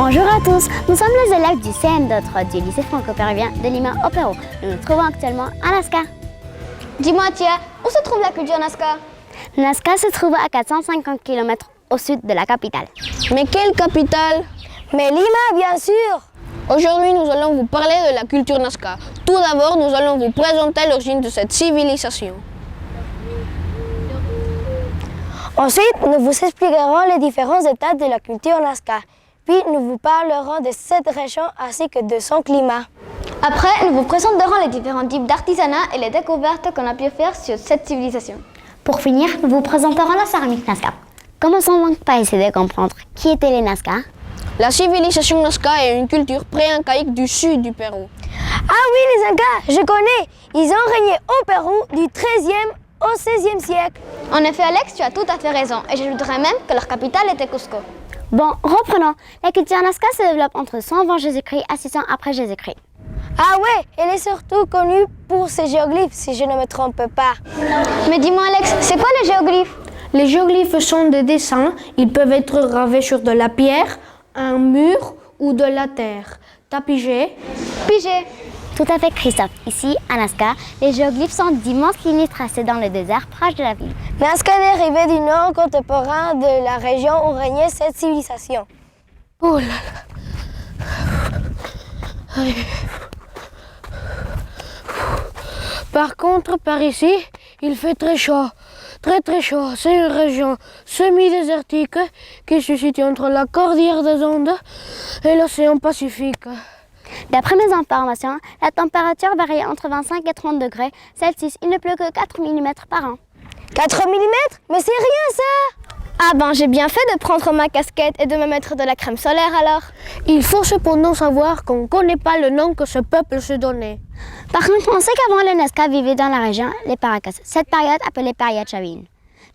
Bonjour à tous, nous sommes les élèves du CM2 du lycée franco-péruvien de Lima au Pérou. Nous nous trouvons actuellement à Nazca. Dis-moi Tia, où se trouve la culture Nazca? Nazca se trouve à 450 km au sud de la capitale. Mais quelle capitale? Mais Lima, bien sûr! Aujourd'hui, nous allons vous parler de la culture Nazca. Tout d'abord, nous allons vous présenter l'origine de cette civilisation. Ensuite, nous vous expliquerons les différents états de la culture Nazca. Puis, nous vous parlerons de cette région ainsi que de son climat. Après, nous vous présenterons les différents types d'artisanat et les découvertes qu'on a pu faire sur cette civilisation. Pour finir, nous vous présenterons la céramique Nazca. Commençons donc par essayer de comprendre qui étaient les Nazca. La civilisation Nazca est une culture pré-incaïque du sud du Pérou. Ah oui, les Incas, je connais! Ils ont régné au Pérou du XIIIe au XVIe siècle. En effet, Alex, tu as tout à fait raison. Et j'ajouterais même que leur capitale était Cusco. Bon, reprenons. La culture Nazca se développe entre 100 avant Jésus-Christ à 600 après Jésus-Christ. Ah ouais, elle est surtout connue pour ses géoglyphes, si je ne me trompe pas. Mais dis-moi Alex, c'est quoi les géoglyphes? Les géoglyphes sont des dessins. Ils peuvent être gravés sur de la pierre, un mur ou de la terre. T'as pigé? Pigé. Tout à fait, Christophe. Ici, à Nazca, les géoglyphes sont d'immenses lignes tracées dans le désert proche de la ville. Nazca est dérivé du nom contemporain de la région où régnait cette civilisation. Oh là là. Allez. Par contre, par ici, il fait très chaud. Très chaud. C'est une région semi-désertique qui se situe entre la cordillère des Andes et l'océan Pacifique. D'après mes informations, la température varie entre 25 et 30 degrés Celsius. Il ne pleut que 4 mm par an. 4 mm? Mais c'est rien ça! Ah ben j'ai bien fait de prendre ma casquette et de me mettre de la crème solaire alors. Il faut cependant savoir qu'on ne connaît pas le nom que ce peuple se donnait. Par contre, on sait qu'avant les Nazca vivaient dans la région les Paracas, cette période appelée période Chavin.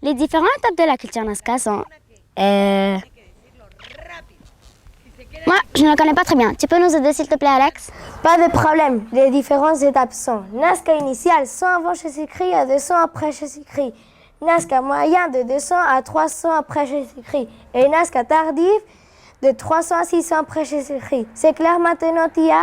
Les différentes étapes de la culture Nazca sont... Moi, je ne la connais pas très bien. Tu peux nous aider s'il te plaît, Alex? Pas de problème. Les différentes étapes sont Nazca initial 100 avant Jésus-Christ à 200 après Jésus-Christ. Nazca moyen de 200 à 300 après Jésus-Christ. Et Nazca tardif de 300 à 600 après Jésus-Christ. C'est clair maintenant, Tia?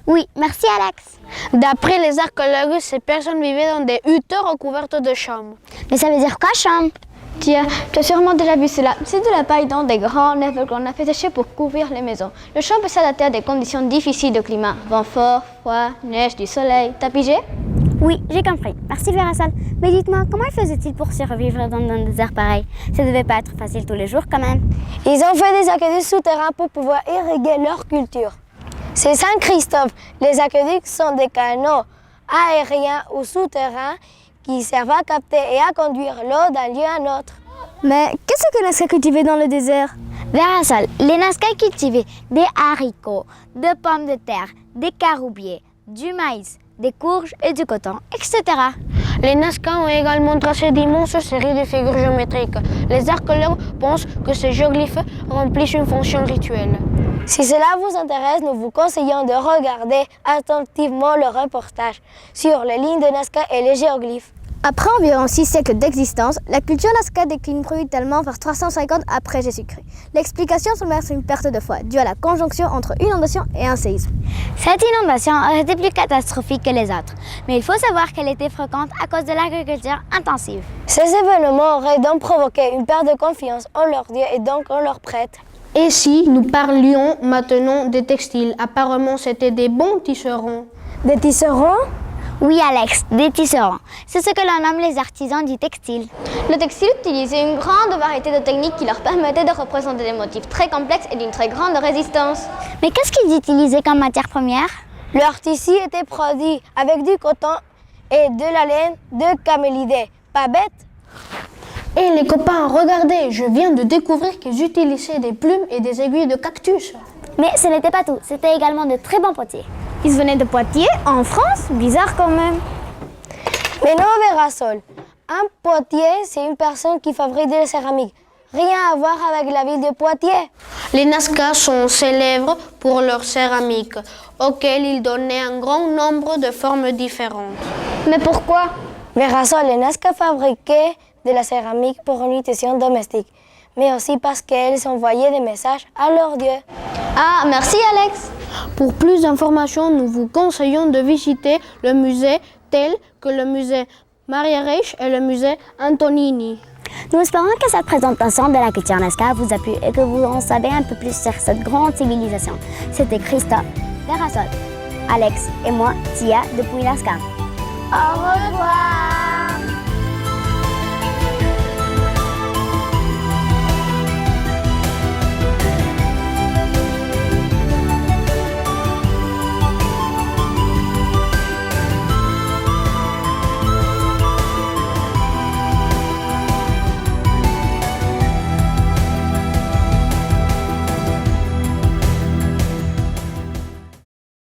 Oui, merci, Alex. D'après les archéologues, ces personnes vivaient dans des huttes recouvertes de chambres. Mais ça veut dire quoi, chambre? Tiens, tu as sûrement déjà vu cela. C'est de la paille dans des grands lèvres qu'on a fait sécher pour couvrir les maisons. Le champ peut s'adapter à des conditions difficiles de climat. Vent fort, froid, neige, du soleil. T'as pigé? Oui, j'ai compris. Merci, Vérasol. Mais dites-moi, comment faisaient-ils pour survivre dans un désert pareil? Ça devait pas être facile tous les jours quand même. Ils ont fait des aqueducs souterrains pour pouvoir irriguer leur culture. C'est Saint-Christophe. Les aqueducs sont des canaux aériens ou souterrains qui servent à capter et à conduire l'eau d'un lieu à un autre. Mais qu'est-ce que Nazca cultivait dans le désert? Vérasol, les Nazca cultivaient des haricots, des pommes de terre, des caroubiers, du maïs, des courges et du coton, etc. Les Nazca ont également tracé d'immenses séries de figures géométriques. Les archéologues pensent que ces géoglyphes remplissent une fonction rituelle. Si cela vous intéresse, nous vous conseillons de regarder attentivement le reportage sur les lignes de Nazca et les géoglyphes. Après environ 6 siècles d'existence, la culture Nazca décline brutalement vers 350 après Jésus-Christ. L'explication semble être une perte de foi, due à la conjonction entre inondation et un séisme. Cette inondation aurait été plus catastrophique que les autres, mais il faut savoir qu'elle était fréquente à cause de l'agriculture intensive. Ces événements auraient donc provoqué une perte de confiance en leur Dieu et donc en leurs prêtres. Et si nous parlions maintenant des textiles? Apparemment, c'était des bons tisserands. Des tisserands? Oui, Alex, des tisserands. C'est ce que l'on nomme les artisans du textile. Le textile utilisait une grande variété de techniques qui leur permettaient de représenter des motifs très complexes et d'une très grande résistance. Mais qu'est-ce qu'ils utilisaient comme matière première? Leur tissu était produit avec du coton et de la laine de camélidés. Pas bête? Et les copains, regardez, je viens de découvrir qu'ils utilisaient des plumes et des aiguilles de cactus. Mais ce n'était pas tout, c'était également de très bons potiers. Ils venaient de Poitiers, en France, bizarre quand même. Mais non, Vérasol. Un potier, c'est une personne qui fabrique de la céramique. Rien à voir avec la ville de Poitiers. Les Nazca sont célèbres pour leur céramique, auquel ils donnaient un grand nombre de formes différentes. Mais pourquoi? Vérasol, les Nazca fabriquaient de la céramique pour une utilisation domestique, mais aussi parce qu'elles envoyaient des messages à leurs dieux. Ah, merci Alex. Pour plus d'informations, nous vous conseillons de visiter le musée tel que le musée Maria Reich et le musée Antonini. Nous espérons que cette présentation de la culture Nazca vous a plu et que vous en savez un peu plus sur cette grande civilisation. C'était Christophe, Terrasol, Alex et moi, Tia, depuis Nazca. Au revoir.